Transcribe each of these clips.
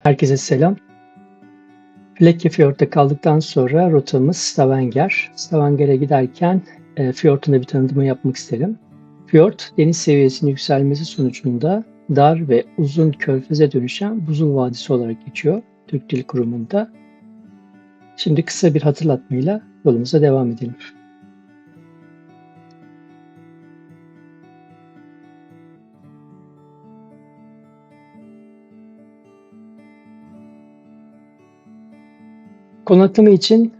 Herkese selam. Flekkefjord'da kaldıktan sonra rotamız Stavanger. Stavanger'e giderken Fjord'un da bir tanıtımı yapmak isterim. Fjord, deniz seviyesinin yükselmesi sonucunda dar ve uzun körfeze dönüşen buzul vadisi olarak geçiyor Türk Dil Kurumu'nda. Şimdi kısa bir hatırlatmayla yolumuza devam edelim. Konaklama için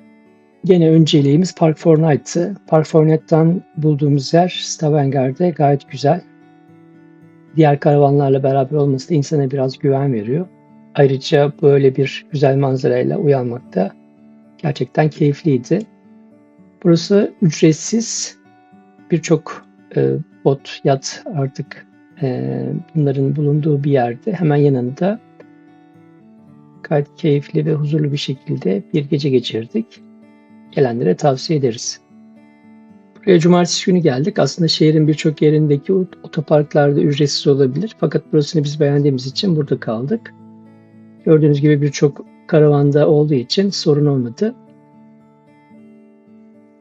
gene önceliğimiz Park Fortnite'tı. Park Fortnite'tan bulduğumuz yer Stavanger'de gayet güzel. Diğer karavanlarla beraber olması da insana biraz güven veriyor. Ayrıca böyle bir güzel manzarayla uyanmak da gerçekten keyifliydi. Burası ücretsiz. Birçok bot, yat artık bunların bulunduğu bir yerde. Hemen yanında gayet keyifli ve huzurlu bir şekilde bir gece geçirdik. Gelenlere tavsiye ederiz. Buraya cumartesi günü geldik. Aslında şehrin birçok yerindeki otoparklarda ücretsiz olabilir. Fakat burasını biz beğendiğimiz için burada kaldık. Gördüğünüz gibi birçok karavanda olduğu için sorun olmadı.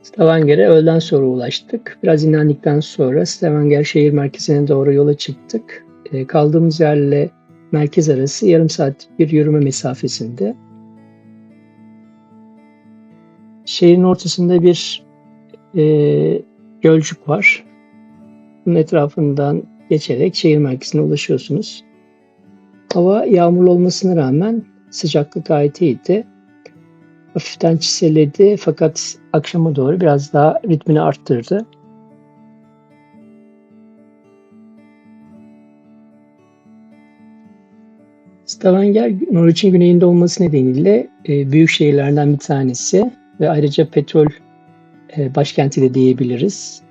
Stavanger'e öğleden sonra ulaştık. Biraz dinlendikten sonra Stavanger şehir merkezine doğru yola çıktık. Kaldığımız yerle merkez arası yarım saatlik bir yürüme mesafesinde. Şehrin ortasında bir gölcük var. Bunun etrafından geçerek şehir merkezine ulaşıyorsunuz. Hava yağmurlu olmasına rağmen sıcaklık gayet iyiydi. Hafiften çiselledi fakat akşama doğru biraz daha ritmini arttırdı. Stavanger, Norveç'in güneyinde olması nedeniyle büyük şehirlerden bir tanesi ve ayrıca petrol başkenti de diyebiliriz.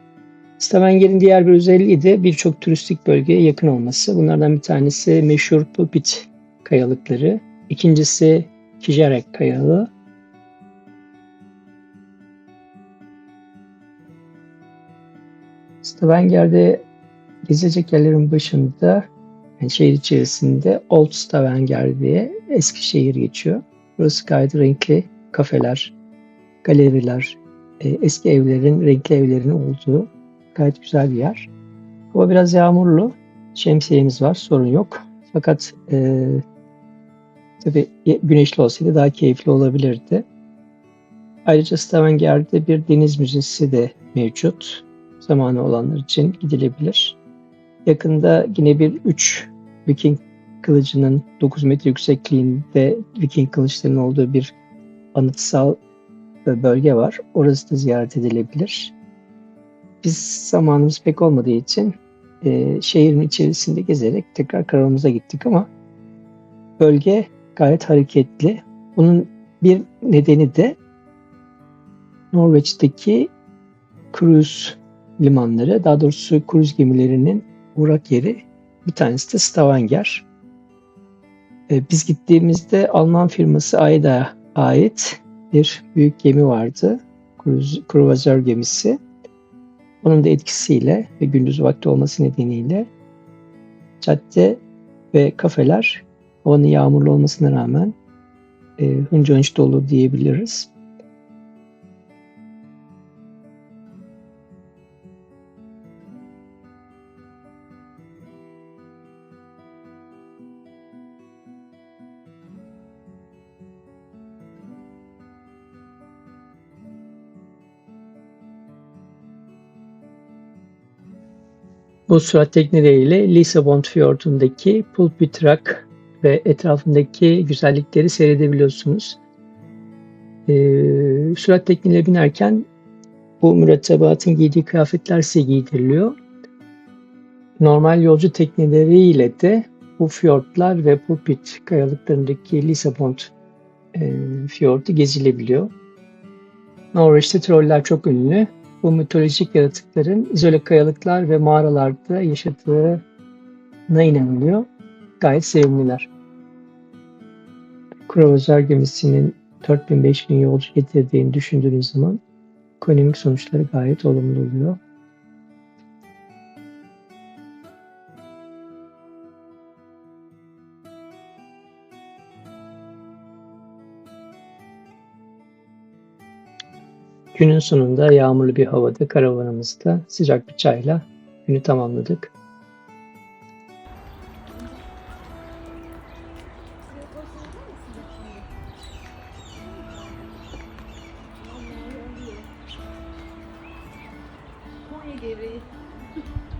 Stavanger'in diğer bir özelliği de birçok turistik bölgeye yakın olması. Bunlardan bir tanesi meşhur Pulpit kayalıkları, ikincisi Kijarek kayalığı. Stavanger'de gezilecek yerlerin başında, yani şehir içerisinde Old Stavanger diye eski şehir geçiyor. Burası gayet renkli kafeler, galeriler, eski evlerin, renkli evlerin olduğu gayet güzel bir yer. Hava biraz yağmurlu, şemsiyemiz var, sorun yok. Fakat tabii güneşli olsaydı daha keyifli olabilirdi. Ayrıca Stavanger'de bir deniz müzesi de mevcut. Zamanı olanlar için gidilebilir. Yakında yine bir 3 Viking kılıcının 9 metre yüksekliğinde Viking kılıçlarının olduğu bir anıtsal bölge var. Orası da ziyaret edilebilir. Biz zamanımız pek olmadığı için şehrin içerisinde gezerek tekrar karavanımıza gittik ama bölge gayet hareketli. Bunun bir nedeni de Norveç'teki kruz limanları, daha doğrusu kruz gemilerinin uğrak yeri. Bir tanesi de Stavanger. Biz gittiğimizde Alman firması AIDA'ya ait bir büyük gemi vardı. Kruvazör gemisi. Onun da etkisiyle ve gündüz vakti olması nedeniyle cadde ve kafeler havanın yağmurlu olmasına rağmen hınca hınç dolu diyebiliriz. Bu sürat tekneleriyle Lissabon Fiyordu'ndaki Pulpit Rock ve etrafındaki güzellikleri seyredebiliyorsunuz. Sürat teknelerine binerken bu mürettebatın giydiği kıyafetler size giydiriliyor. Normal yolcu tekneleriyle de bu fiyortlar ve Pulpit kayalıklarındaki Lissabon fiyordu gezilebiliyor. Norveç'te troller çok ünlü. Bu mitolojik yaratıkların izole kayalıklar ve mağaralarda yaşadığına inanılıyor. Gayet sevimliler. Kruvazör gemisinin 4000-5000 yolcu getirdiğini düşündüğünüz zaman ekonomik sonuçları gayet olumlu oluyor. Günün sonunda yağmurlu bir havada karavanımızda sıcak bir çayla günü tamamladık.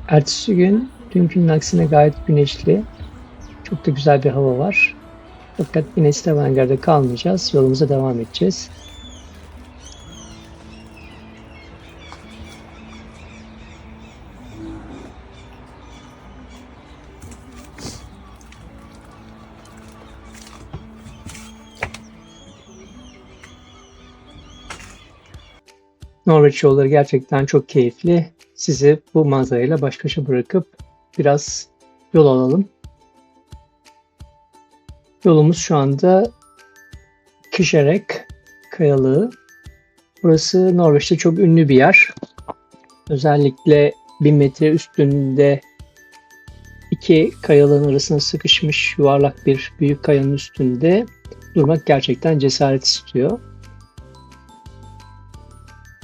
Ertesi gün dünkünün aksine gayet güneşli, çok da güzel bir hava var. Fakat yine Stavanger'de kalmayacağız, yolumuza devam edeceğiz. Norveç yolları gerçekten çok keyifli. Sizi bu manzarayla baş başa bırakıp biraz yol alalım. Yolumuz şu anda Kışerek Kayalığı. Burası Norveç'te çok ünlü bir yer. Özellikle 1000 metre üstünde iki kayalığın arasına sıkışmış yuvarlak bir büyük kayanın üstünde durmak gerçekten cesaret istiyor.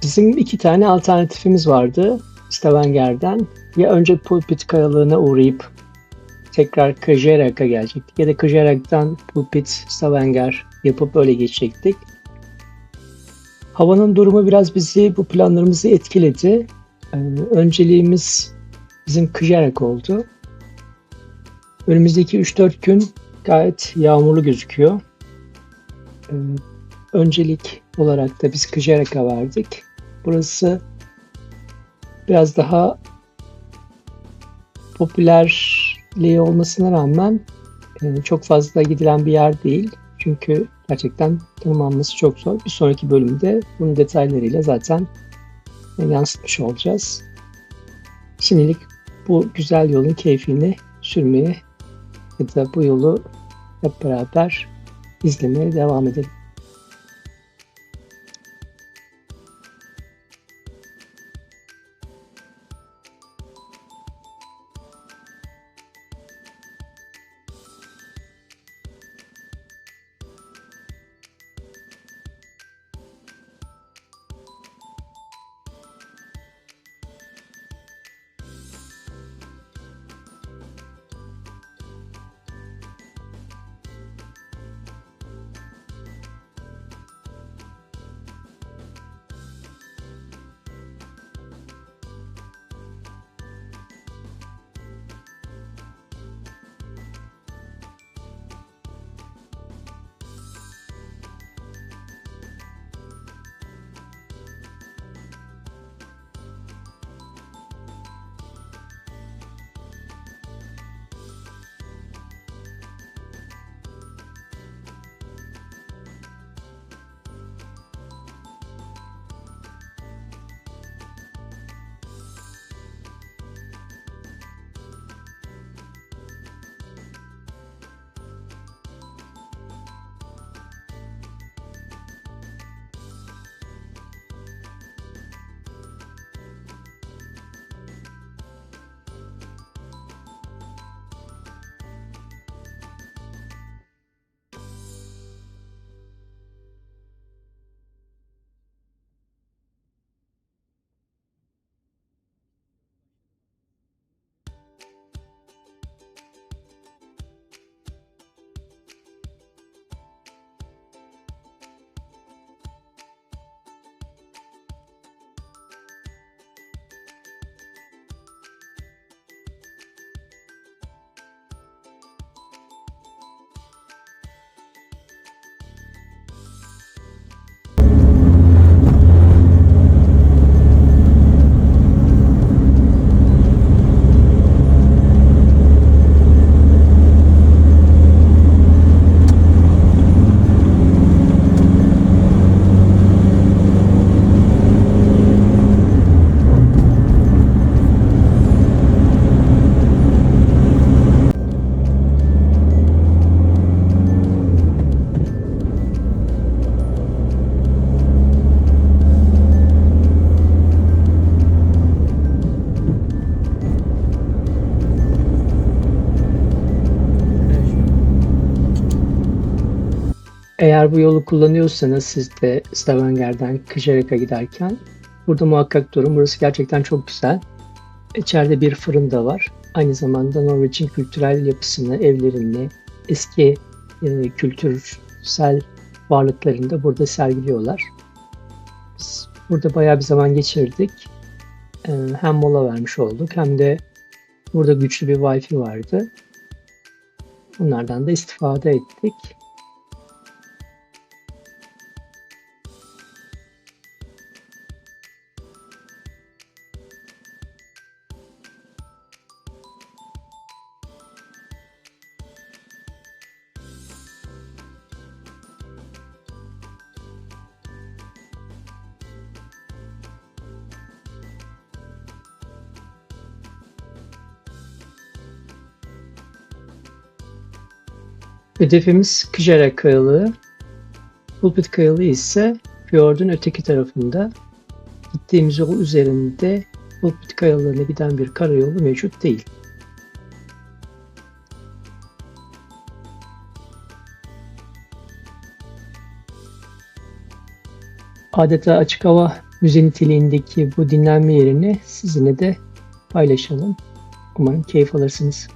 Bizim iki tane alternatifimiz vardı Stavanger'den. Ya önce Pulpit Kayalığı'na uğrayıp tekrar Kıjerek'e gelecektik ya da Kıjerek'ten Pulpit Stavanger yapıp öyle geçecektik. Havanın durumu biraz bu planlarımızı etkiledi. Önceliğimiz bizim Kıjerek oldu. Önümüzdeki 3-4 gün gayet yağmurlu gözüküyor. Öncelik olarak da biz Kıjerek'e verdik. Burası biraz daha popülerliği olmasına rağmen çok fazla gidilen bir yer değil. Çünkü gerçekten tırmanması çok zor. Bir sonraki bölümde bunun detaylarıyla zaten yansıtmış olacağız. Şimdilik bu güzel yolun keyfini sürmeye ya da bu yolu hep beraber izlemeye devam edelim. Eğer bu yolu kullanıyorsanız siz de Stavanger'den Kıjarek'a giderken burada muhakkak durun. Burası gerçekten çok güzel. İçeride bir fırın da var. Aynı zamanda Norveç'in kültürel yapısını, evlerini, eski kültürsel varlıklarını da burada sergiliyorlar. Biz burada bayağı bir zaman geçirdik. Hem mola vermiş olduk hem de burada güçlü bir Wi-Fi vardı. Bunlardan da istifade ettik. Hedefimiz Kıjare Kayalığı. Pulpit Kayalığı ise fiordun öteki tarafında. Gittiğimiz yol üzerinde Pulpit Kayalığı'na giden bir karayolu mevcut değil. Adeta açık hava müze niteliğindeki bu dinlenme yerini sizinle de paylaşalım. Umarım keyif alırsınız.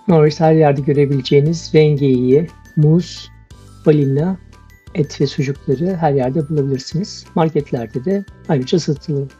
Norveç'te her yerde görebileceğiniz rengeyi, muz, balina, et ve sucukları her yerde bulabilirsiniz. Marketlerde de ayrıca satılıyor.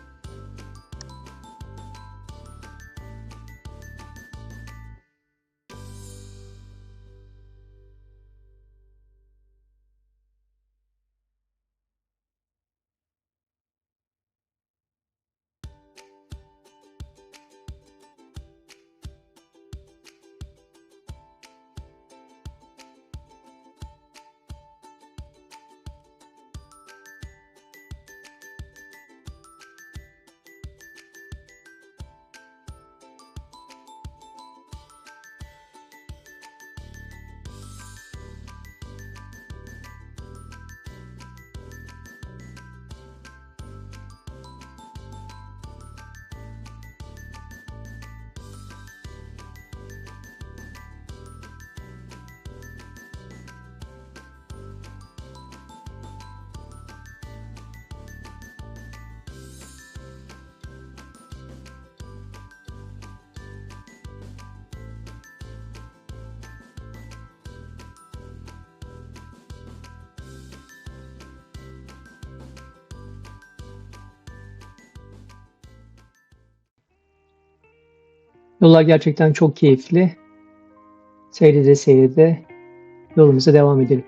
Yollar gerçekten çok keyifli. Seyrede seyrede yolumuza devam edelim.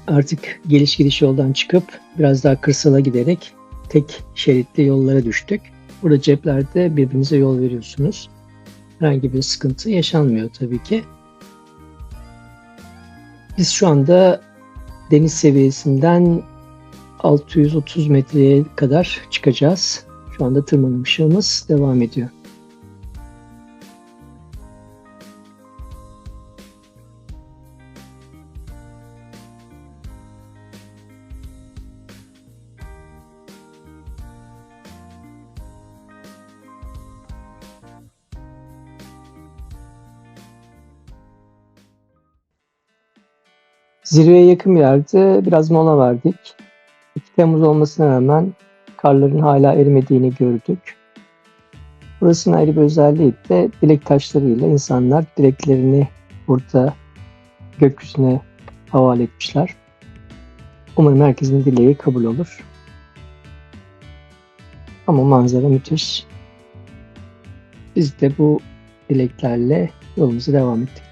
Artık geliş gidiş yoldan çıkıp biraz daha kırsala giderek tek şeritli yollara düştük. Burada ceplerde birbirinize yol veriyorsunuz. Herhangi bir sıkıntı yaşanmıyor tabii ki. Biz şu anda deniz seviyesinden 630 metreye kadar çıkacağız. Şu anda tırmanışımız devam ediyor. Zirveye yakın bir yerde biraz mola verdik. 2 Temmuz olmasına rağmen karların hala erimediğini gördük. Burasının ayrı bir özelliği de dilek taşlarıyla insanlar dileklerini burada gökyüzüne havale etmişler. Umarım herkesin dileği kabul olur. Ama manzara müthiş. Biz de bu dileklerle yolumuza devam ettik.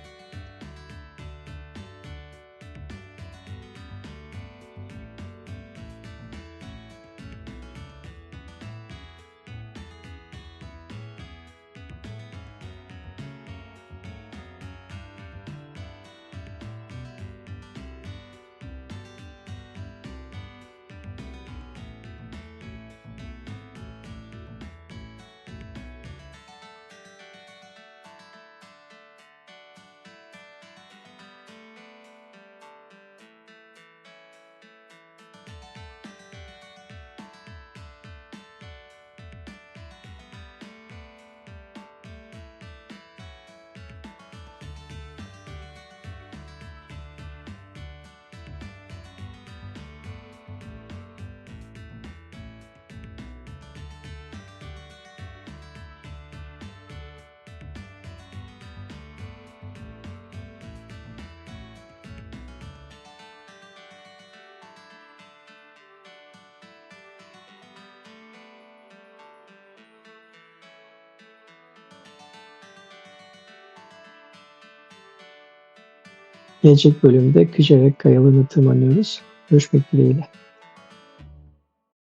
Gelecek bölümde Kıcevek Kayaları'na tırmanıyoruz. Görüşmek dileğiyle.